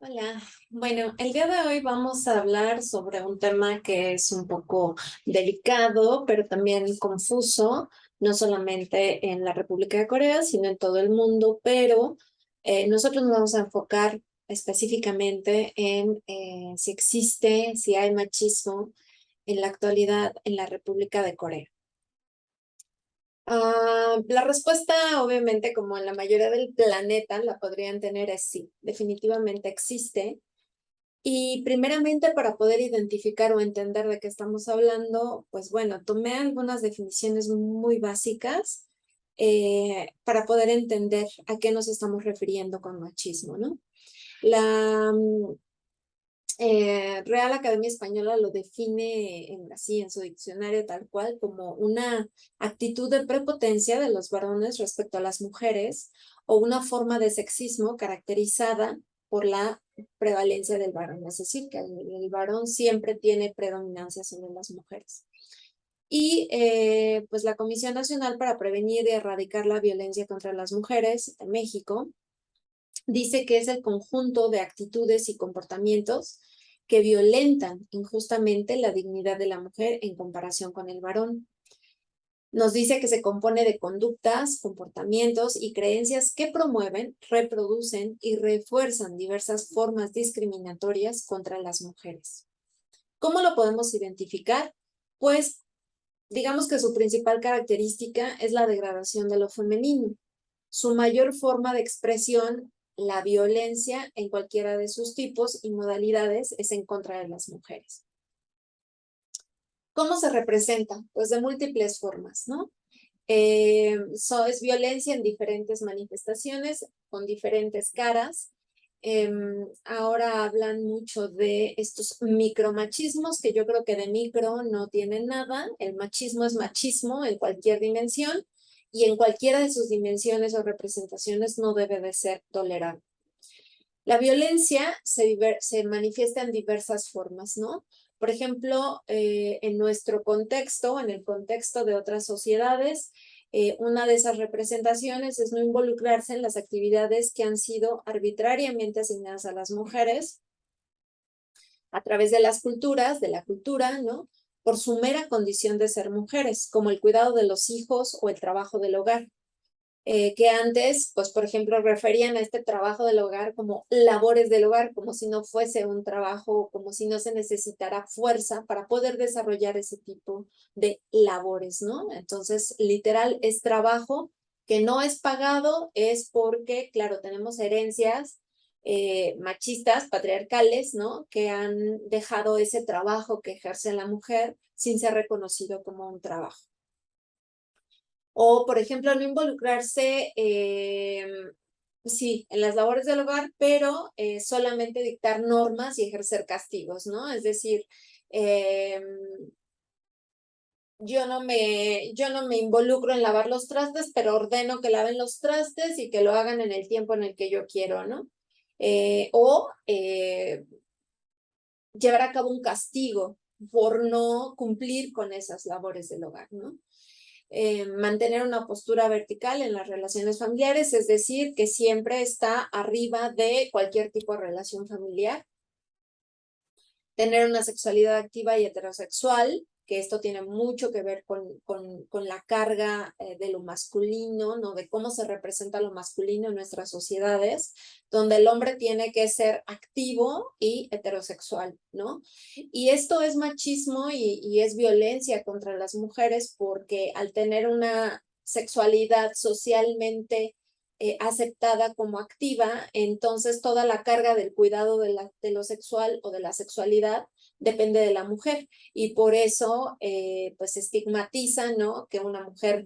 Hola, bueno, el día de hoy vamos a hablar sobre un tema que es un poco delicado, pero también confuso, no solamente en la República de Corea, sino en todo el mundo, pero nosotros nos vamos a enfocar específicamente en si existe, si hay machismo en la actualidad en la República de Corea. La respuesta, obviamente, como en la mayoría del planeta, la podrían tener es sí, definitivamente existe. Y primeramente para poder identificar o entender de qué estamos hablando, pues bueno, tomé algunas definiciones muy básicas para poder entender a qué nos estamos refiriendo con machismo, ¿no? La Real Academia Española lo define así en su diccionario tal cual como una actitud de prepotencia de los varones respecto a las mujeres o una forma de sexismo caracterizada por la prevalencia del varón, es decir, que el varón siempre tiene predominancia sobre las mujeres. Y pues la Comisión Nacional para Prevenir y Erradicar la Violencia contra las Mujeres de México dice que es el conjunto de actitudes y comportamientos que violentan injustamente la dignidad de la mujer en comparación con el varón. Nos dice que se compone de conductas, comportamientos y creencias que promueven, reproducen y refuerzan diversas formas discriminatorias contra las mujeres. ¿Cómo lo podemos identificar? Pues digamos que su principal característica es la degradación de lo femenino. Su mayor forma de expresión, la violencia en cualquiera de sus tipos y modalidades, es en contra de las mujeres. ¿Cómo se representa? Pues de múltiples formas, ¿no? Es violencia en diferentes manifestaciones, con diferentes caras. Ahora hablan mucho de estos micromachismos, que yo creo que de micro no tienen nada. El machismo es machismo en cualquier dimensión y en cualquiera de sus dimensiones o representaciones no debe de ser tolerable. La violencia se manifiesta en diversas formas, ¿no? Por ejemplo, en nuestro contexto, en el contexto de otras sociedades, una de esas representaciones es no involucrarse en las actividades que han sido arbitrariamente asignadas a las mujeres a través de las culturas, de la cultura, ¿no? Por su mera condición de ser mujeres, como el cuidado de los hijos o el trabajo del hogar. Que antes, pues por ejemplo, referían a este trabajo del hogar como labores del hogar, como si no fuese un trabajo, como si no se necesitara fuerza para poder desarrollar ese tipo de labores, ¿no? Entonces, literal, es trabajo que no es pagado, es porque, claro, tenemos herencias machistas, patriarcales, ¿no? Que han dejado ese trabajo que ejerce la mujer sin ser reconocido como un trabajo. O, por ejemplo, no involucrarse, sí, en las labores del hogar, pero solamente dictar normas y ejercer castigos, ¿no? Es decir, yo no me involucro en lavar los trastes, pero ordeno que laven los trastes y que lo hagan en el tiempo en el que yo quiero, ¿no? O llevar a cabo un castigo por no cumplir con esas labores del hogar, ¿no? Mantener una postura vertical en las relaciones familiares, es decir, que siempre está arriba de cualquier tipo de relación familiar. Tener una sexualidad activa y heterosexual, que esto tiene mucho que ver con la carga de lo masculino, ¿no? De cómo se representa lo masculino en nuestras sociedades, donde el hombre tiene que ser activo y heterosexual, ¿no? Y esto es machismo y es violencia contra las mujeres porque al tener una sexualidad socialmente aceptada como activa, entonces toda la carga del cuidado de lo sexual o de la sexualidad depende de la mujer y por eso pues estigmatiza, ¿no? Que una mujer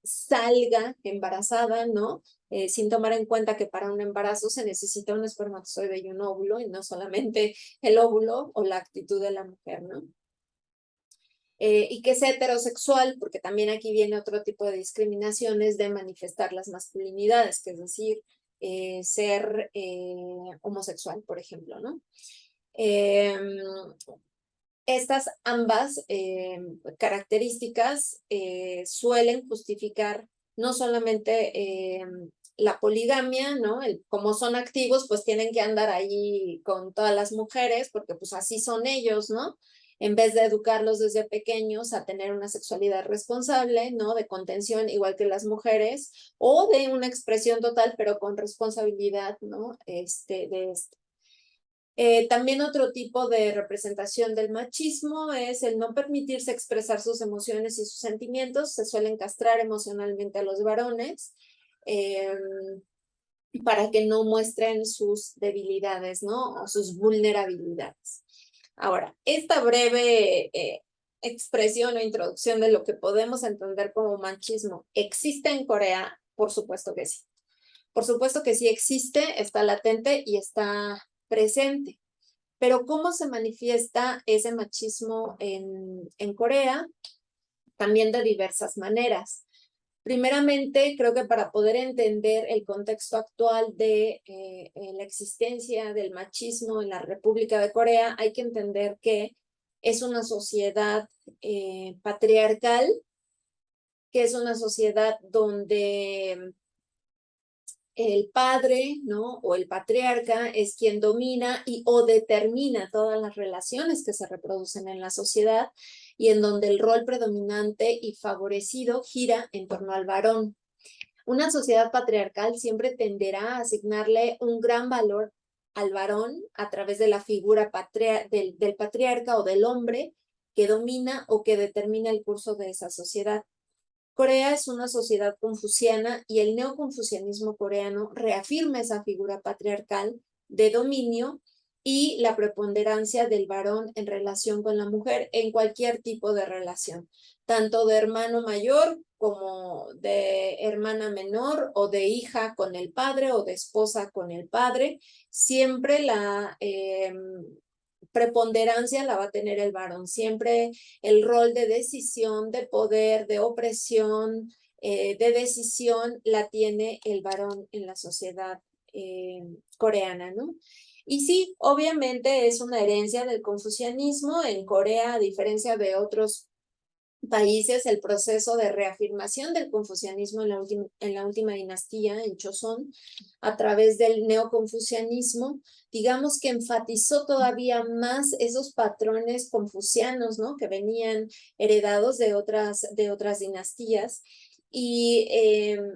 salga embarazada, ¿no? Sin tomar en cuenta que para un embarazo se necesita un espermatozoide y un óvulo y no solamente el óvulo o la actitud de la mujer, ¿no? Y que sea heterosexual, porque también aquí viene otro tipo de discriminaciones de manifestar las masculinidades, que es decir, ser homosexual, por ejemplo, ¿no? Estas ambas características suelen justificar no solamente la poligamia, ¿no? Como son activos, pues tienen que andar ahí con todas las mujeres, porque pues así son ellos, ¿no? En vez de educarlos desde pequeños a tener una sexualidad responsable, ¿no? De contención, igual que las mujeres, o de una expresión total, pero con responsabilidad, ¿no? De esto. También otro tipo de representación del machismo es el no permitirse expresar sus emociones y sus sentimientos. Se suelen castrar emocionalmente a los varones para que no muestren sus debilidades, ¿no? O sus vulnerabilidades. Ahora, esta breve expresión o introducción de lo que podemos entender como machismo, ¿existe en Corea? Por supuesto que sí. Por supuesto que sí existe, está latente y está presente. Pero ¿cómo se manifiesta ese machismo en Corea? También de diversas maneras. Primeramente, creo que para poder entender el contexto actual de la existencia del machismo en la República de Corea, hay que entender que es una sociedad patriarcal, que es una sociedad donde el padre, ¿no? O el patriarca es quien domina y o determina todas las relaciones que se reproducen en la sociedad y en donde el rol predominante y favorecido gira en torno al varón. Una sociedad patriarcal siempre tenderá a asignarle un gran valor al varón a través de la figura del patriarca o del hombre que domina o que determina el curso de esa sociedad. Corea es una sociedad confuciana y el neoconfucianismo coreano reafirma esa figura patriarcal de dominio y la preponderancia del varón en relación con la mujer en cualquier tipo de relación, tanto de hermano mayor como de hermana menor o de hija con el padre o de esposa con el padre. Siempre la preponderancia la va a tener el varón, siempre el rol de decisión, de poder, de opresión, de decisión, la tiene el varón en la sociedad coreana, ¿no? Y sí, obviamente es una herencia del confucianismo. En Corea, a diferencia de otros países, el proceso de reafirmación del confucianismo en la última dinastía, en Joseon, a través del neoconfucianismo, digamos que enfatizó todavía más esos patrones confucianos, ¿no? Que venían heredados de otras dinastías. Y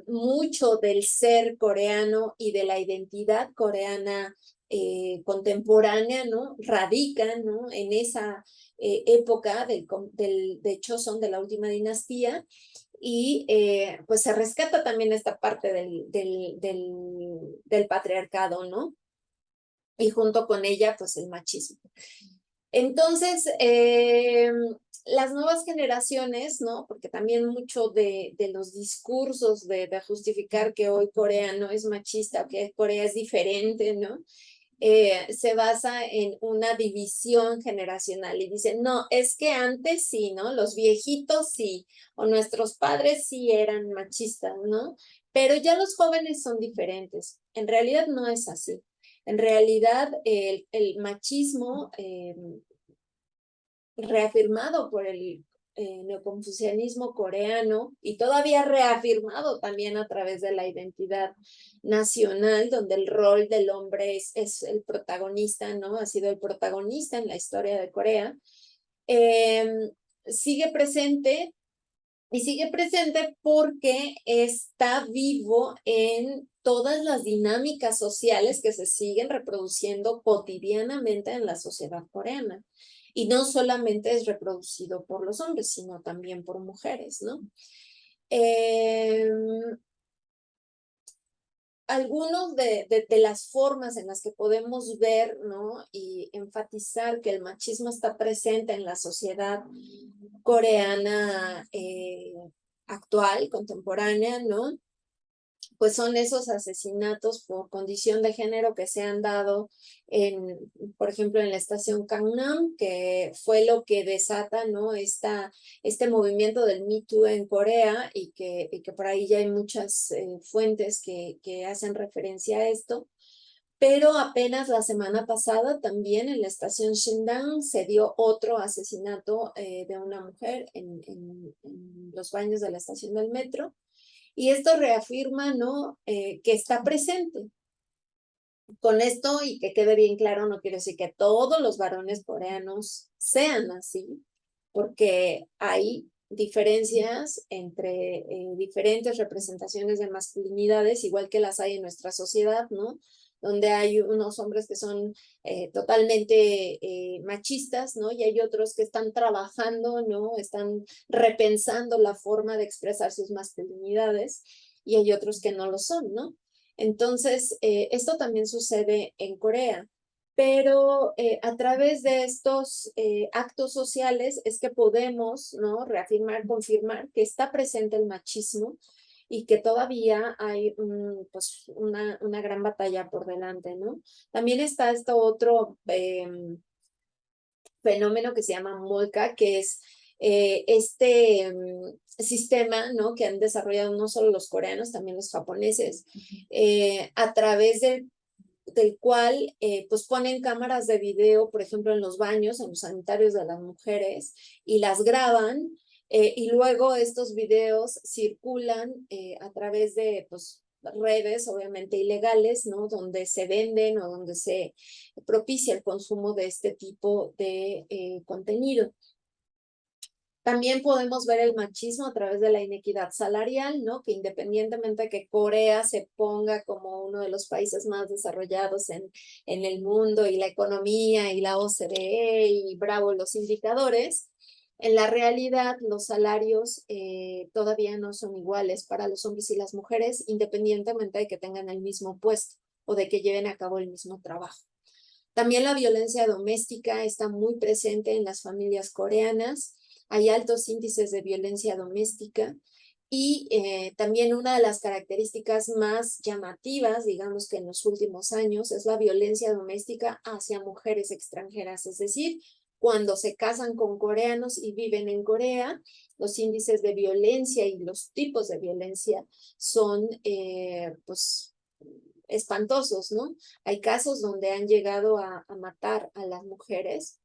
mucho del ser coreano y de la identidad coreana contemporánea, ¿no? Radica, ¿no? En esa época de Joseon, de la última dinastía, y pues se rescata también esta parte del patriarcado, ¿no? Y junto con ella, pues el machismo. Entonces, las nuevas generaciones, ¿no? Porque también mucho de los discursos de justificar que hoy Corea no es machista o que Corea es diferente, ¿no? Se basa en una división generacional y dicen, no, es que antes sí, ¿no? Los viejitos sí, o nuestros padres sí eran machistas, ¿no? Pero ya los jóvenes son diferentes. En realidad no es así. En realidad el machismo reafirmado por el neoconfucianismo coreano y todavía reafirmado también a través de la identidad nacional, donde el rol del hombre es el protagonista, ¿no? Ha sido el protagonista en la historia de Corea. Sigue presente y sigue presente porque está vivo en todas las dinámicas sociales que se siguen reproduciendo cotidianamente en la sociedad coreana. Y no solamente es reproducido por los hombres, sino también por mujeres, ¿no? Algunos de las formas en las que podemos ver, ¿no? Y enfatizar que el machismo está presente en la sociedad coreana actual, contemporánea, ¿no? Pues son esos asesinatos por condición de género que se han dado por ejemplo, en la estación Gangnam, que fue lo que desata, ¿no? Este movimiento del Me Too en Corea y que por ahí ya hay muchas fuentes que hacen referencia a esto. Pero apenas la semana pasada también en la estación Shindang se dio otro asesinato de una mujer en los baños de la estación del metro. Y esto reafirma, ¿no? Que está presente. Con esto, y que quede bien claro, no quiero decir que todos los varones coreanos sean así, porque hay diferencias entre diferentes representaciones de masculinidades, igual que las hay en nuestra sociedad, ¿no? Donde hay unos hombres que son totalmente machistas, ¿no? Y hay otros que están trabajando, ¿no? Están repensando la forma de expresar sus masculinidades, y hay otros que no lo son, ¿no? Entonces, esto también sucede en Corea, pero a través de estos actos sociales es que podemos, ¿no? Reafirmar, confirmar que está presente el machismo y que todavía hay pues una gran batalla por delante, ¿no? También está esto otro fenómeno que se llama MOLCA, que es sistema, ¿no? Que han desarrollado no solo los coreanos, también los japoneses, a través del cual pues ponen cámaras de video, por ejemplo, en los baños, en los sanitarios de las mujeres, y las graban, y luego estos videos circulan a través de pues, redes, obviamente ilegales, ¿no? Donde se venden o donde se propicia el consumo de este tipo de contenido. También podemos ver el machismo a través de la inequidad salarial, ¿no? Que independientemente de que Corea se ponga como uno de los países más desarrollados en el mundo, y la economía y la OCDE y bravo los indicadores, en la realidad los salarios todavía no son iguales para los hombres y las mujeres, independientemente de que tengan el mismo puesto o de que lleven a cabo el mismo trabajo. También la violencia doméstica está muy presente en las familias coreanas. Hay altos índices de violencia doméstica, y también una de las características más llamativas, digamos que en los últimos años, es la violencia doméstica hacia mujeres extranjeras. Es decir, cuando se casan con coreanos y viven en Corea, los índices de violencia y los tipos de violencia son pues espantosos, ¿no? Hay casos donde han llegado a matar a las mujeres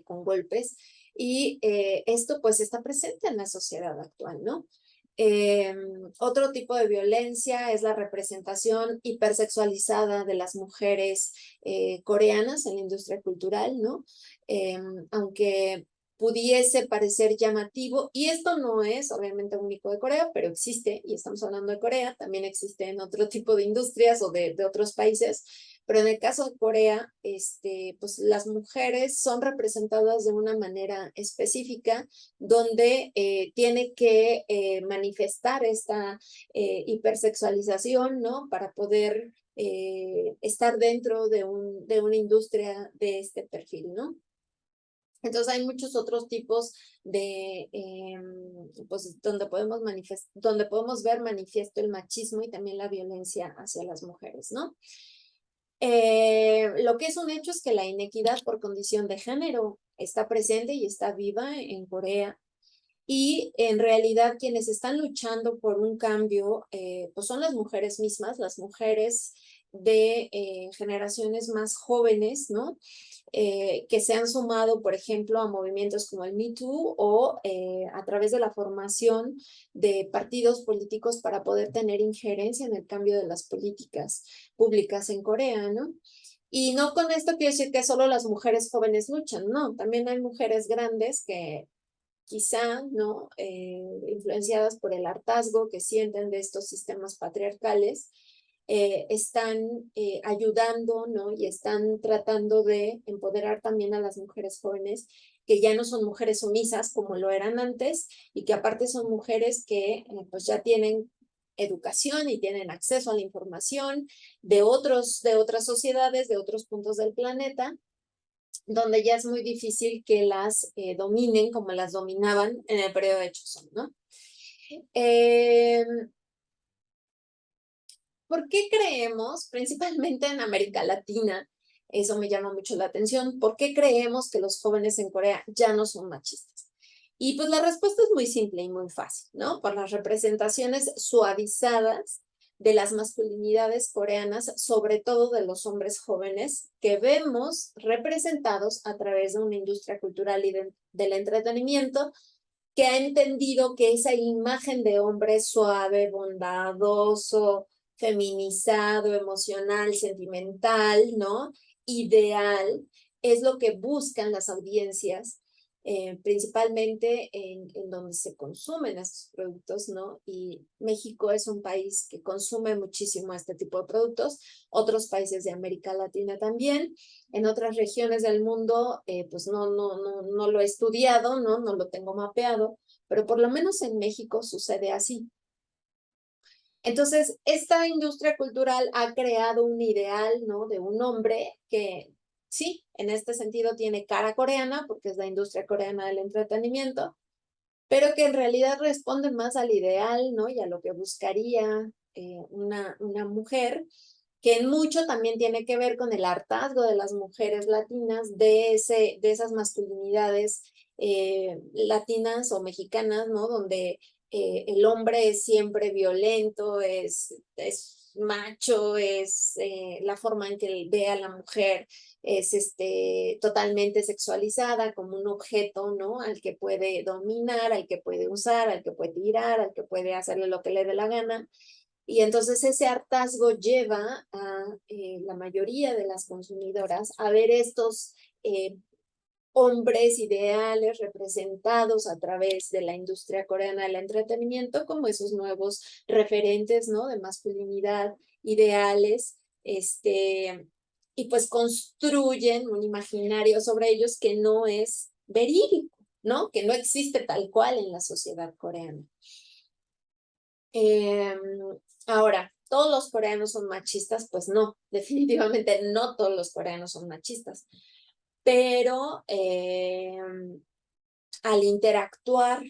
con golpes, y esto pues está presente en la sociedad actual, ¿no? Otro tipo de violencia es la representación hipersexualizada de las mujeres coreanas en la industria cultural, ¿no? Aunque pudiese parecer llamativo, y esto no es obviamente único de Corea, pero existe, y estamos hablando de Corea, también existe en otro tipo de industrias o de otros países, pero en el caso de Corea, pues las mujeres son representadas de una manera específica, donde tiene que manifestar esta hipersexualización, ¿no? Para poder estar dentro de una industria de este perfil, ¿no? Entonces hay muchos otros tipos de, pues, donde podemos ver manifiesto el machismo y también la violencia hacia las mujeres, ¿no? Lo que es un hecho es que la inequidad por condición de género está presente y está viva en Corea, y en realidad quienes están luchando por un cambio pues son las mujeres mismas, las mujeres de generaciones más jóvenes, ¿no? Que se han sumado, por ejemplo, a movimientos como el Me Too, o a través de la formación de partidos políticos para poder tener injerencia en el cambio de las políticas públicas en Corea, ¿no? Y no con esto quiero decir que solo las mujeres jóvenes luchan, no, también hay mujeres grandes que quizá, ¿no? Influenciadas por el hartazgo que sienten de estos sistemas patriarcales, están ayudando, ¿no? Y están tratando de empoderar también a las mujeres jóvenes, que ya no son mujeres sumisas como lo eran antes, y que aparte son mujeres que pues ya tienen educación y tienen acceso a la información de otras sociedades, de otros puntos del planeta, donde ya es muy difícil que las dominen como las dominaban en el periodo de Joseon, ¿no? ¿Por qué creemos, principalmente en América Latina, eso me llama mucho la atención, por qué creemos que los jóvenes en Corea ya no son machistas? Y pues la respuesta es muy simple y muy fácil, ¿no? Por las representaciones suavizadas de las masculinidades coreanas, sobre todo de los hombres jóvenes, que vemos representados a través de una industria cultural y del entretenimiento, que ha entendido que esa imagen de hombre suave, bondadoso, feminizado, emocional, sentimental, ¿no? Ideal, es lo que buscan las audiencias, principalmente en donde se consumen estos productos, ¿no? Y México es un país que consume muchísimo este tipo de productos, otros países de América Latina también. En otras regiones del mundo, pues no lo he estudiado, no lo tengo mapeado, pero por lo menos en México sucede así. Entonces, esta industria cultural ha creado un ideal, ¿no? De un hombre que, sí, en este sentido tiene cara coreana, porque es la industria coreana del entretenimiento, pero que en realidad responde más al ideal, ¿no? Y a lo que buscaría una mujer, que en mucho también tiene que ver con el hartazgo de las mujeres latinas de esas masculinidades latinas o mexicanas, ¿no? Donde el hombre es siempre violento, es macho, es la forma en que ve a la mujer es totalmente sexualizada como un objeto, ¿no? Al que puede dominar, al que puede usar, al que puede tirar, al que puede hacerle lo que le dé la gana. Y entonces ese hartazgo lleva a la mayoría de las consumidoras a ver estos hombres ideales representados a través de la industria coreana del entretenimiento como esos nuevos referentes, ¿no? De masculinidad, ideales, y pues construyen un imaginario sobre ellos que no es verídico, ¿no? Que no existe tal cual en la sociedad coreana. Ahora, ¿todos los coreanos son machistas? Pues no, definitivamente no todos los coreanos son machistas, pero al interactuar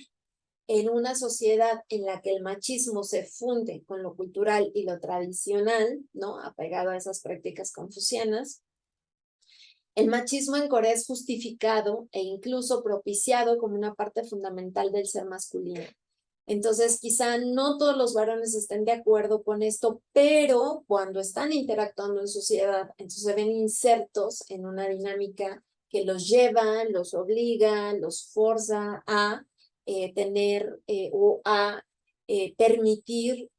en una sociedad en la que el machismo se funde con lo cultural y lo tradicional, ¿no? Apegado a esas prácticas confucianas, el machismo en Corea es justificado e incluso propiciado como una parte fundamental del ser masculino. Entonces, quizá no todos los varones estén de acuerdo con esto, pero cuando están interactuando en sociedad, entonces se ven insertos en una dinámica que los lleva, los obliga, los forza a tener o a permitir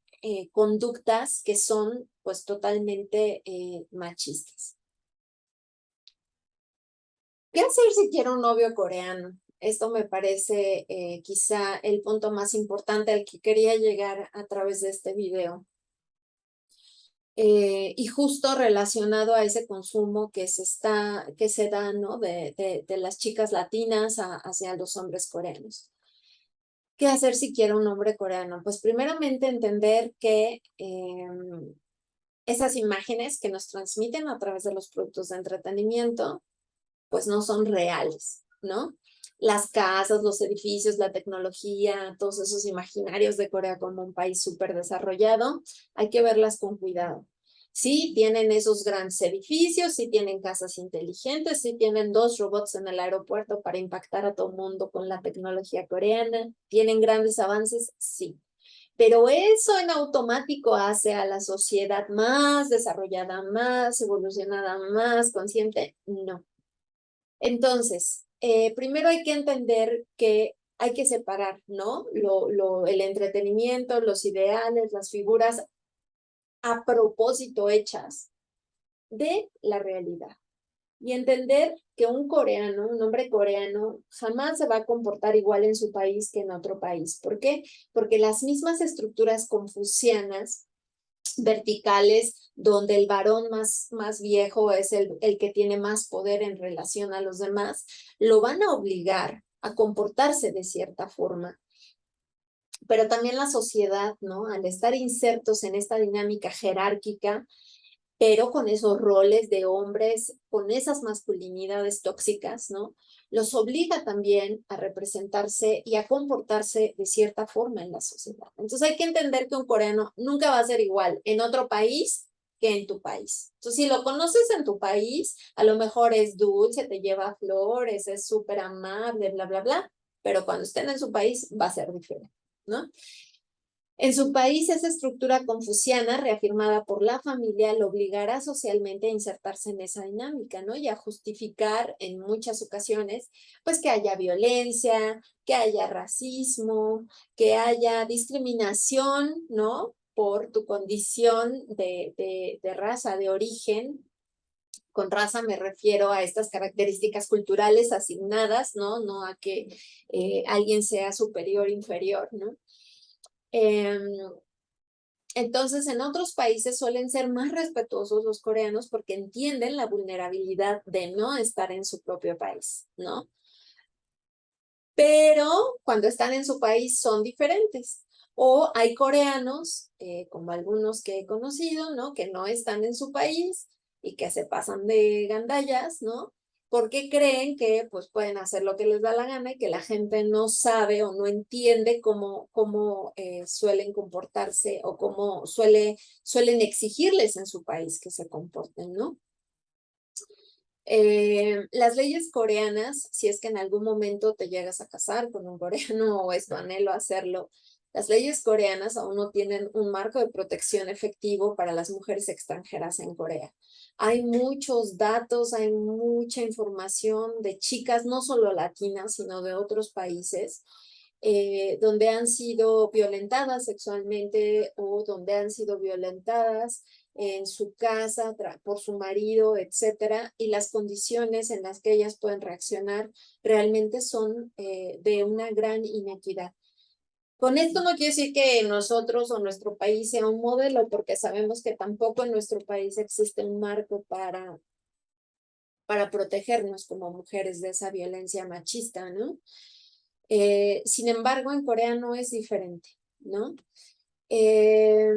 conductas que son pues totalmente machistas. ¿Qué hacer si quiero un novio coreano? Esto me parece quizá el punto más importante al que quería llegar a través de este video. Y justo relacionado a ese consumo que se da, ¿no? de las chicas latinas hacia los hombres coreanos. ¿Qué hacer si quiero un hombre coreano? Pues primeramente entender que esas imágenes que nos transmiten a través de los productos de entretenimiento pues no son reales, ¿no? Las casas, los edificios, la tecnología, todos esos imaginarios de Corea como un país súper desarrollado, hay que verlas con cuidado. Sí, tienen esos grandes edificios, sí tienen casas inteligentes, sí tienen 2 robots en el aeropuerto para impactar a todo el mundo con la tecnología coreana, tienen grandes avances, sí. Pero eso en automático hace a la sociedad más desarrollada, más evolucionada, más consciente, no. Entonces, primero hay que entender que hay que separar, ¿no? El entretenimiento, los ideales, las figuras a propósito hechas de la realidad. Y entender que un coreano, un hombre coreano, jamás se va a comportar igual en su país que en otro país. ¿Por qué? Porque las mismas estructuras confucianas verticales, donde el varón más viejo es el que tiene más poder en relación a los demás, lo van a obligar a comportarse de cierta forma. Pero también la sociedad, ¿no? Al estar insertos en esta dinámica jerárquica, pero con esos roles de hombres, con esas masculinidades tóxicas, ¿no? Los obliga también a representarse y a comportarse de cierta forma en la sociedad. Entonces hay que entender que un coreano nunca va a ser igual en otro país que en tu país. Entonces, si lo conoces en tu país, a lo mejor es dulce, te lleva flores, es súper amable, bla, bla, bla, pero cuando estén en su país va a ser diferente, ¿no? En su país, esa estructura confuciana, reafirmada por la familia, lo obligará socialmente a insertarse en esa dinámica, ¿no? Y a justificar en muchas ocasiones, pues que haya violencia, que haya racismo, que haya discriminación, ¿no? Por tu condición de raza, de origen. Con raza me refiero a estas características culturales asignadas, ¿no? No a que alguien sea superior, inferior, ¿no? Eh, entonces, en otros países suelen ser más respetuosos los coreanos porque entienden la vulnerabilidad de no estar en su propio país, ¿no? Pero cuando están en su país son diferentes. O hay coreanos, como algunos que he conocido, ¿no? Que no están en su país y que se pasan de gandallas, ¿no? Porque creen que pues pueden hacer lo que les da la gana y que la gente no sabe o no entiende cómo suelen comportarse o cómo suelen exigirles en su país que se comporten, ¿no? Las leyes coreanas, si es que en algún momento te llegas a casar con un coreano o es tu anhelo hacerlo, las leyes coreanas aún no tienen un marco de protección efectivo para las mujeres extranjeras en Corea. Hay muchos datos, hay mucha información de chicas, no solo latinas, sino de otros países, donde han sido violentadas sexualmente o donde han sido violentadas en su casa por su marido, etcétera, y las condiciones en las que ellas pueden reaccionar realmente son de una gran inequidad. Con esto no quiere decir que nosotros o nuestro país sea un modelo, porque sabemos que tampoco en nuestro país existe un marco para protegernos como mujeres de esa violencia machista, ¿no? Sin embargo, en Corea no es diferente, ¿no? Eh,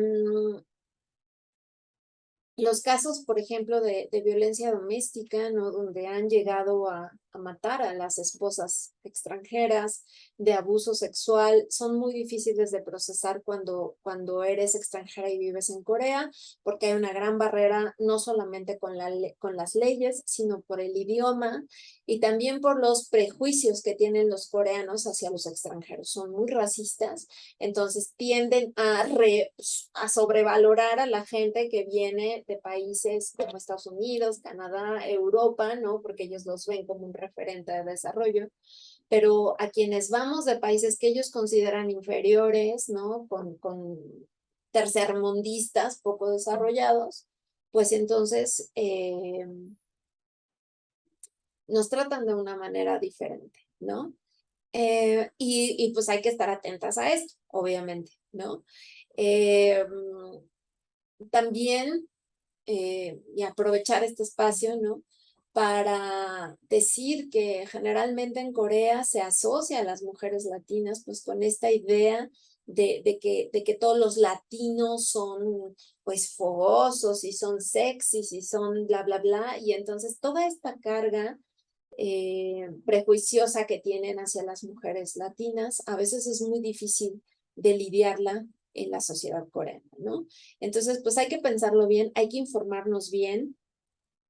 los casos, por ejemplo, de violencia doméstica, ¿no? Donde han llegado a matar a las esposas extranjeras, de abuso sexual, son muy difíciles de procesar cuando eres extranjera y vives en Corea, porque hay una gran barrera, no solamente con las leyes, sino por el idioma y también por los prejuicios que tienen los coreanos hacia los extranjeros. Son muy racistas, entonces tienden a sobrevalorar a la gente que viene de países como Estados Unidos, Canadá, Europa, ¿no? Porque ellos los ven como un referente de desarrollo. Pero a quienes vamos de países que ellos consideran inferiores, ¿no? Con tercermundistas poco desarrollados, pues entonces nos tratan de una manera diferente, ¿no? Y pues hay que estar atentas a esto, obviamente, ¿no? Eh, También, y aprovechar este espacio, ¿no? Para decir que generalmente en Corea se asocia a las mujeres latinas pues con esta idea de que todos los latinos son pues fogosos y son sexys y son bla, bla, bla. Y entonces toda esta carga prejuiciosa que tienen hacia las mujeres latinas, a veces es muy difícil de lidiarla en la sociedad coreana, ¿no? Entonces, pues hay que pensarlo bien, hay que informarnos bien.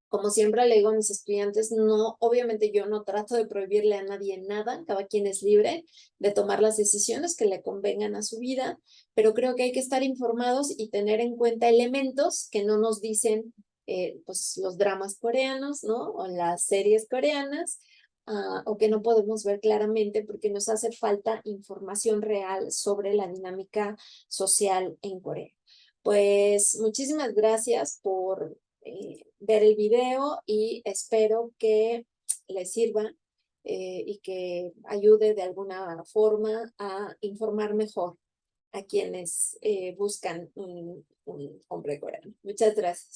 Como siempre le digo a mis estudiantes, no, obviamente yo no trato de prohibirle a nadie nada, cada quien es libre de tomar las decisiones que le convengan a su vida, pero creo que hay que estar informados y tener en cuenta elementos que no nos dicen pues los dramas coreanos, ¿no? O las series coreanas, o que no podemos ver claramente porque nos hace falta información real sobre la dinámica social en Corea. Pues muchísimas gracias por ver el video y espero que les sirva y que ayude de alguna forma a informar mejor a quienes buscan un hombre coreano. Muchas gracias.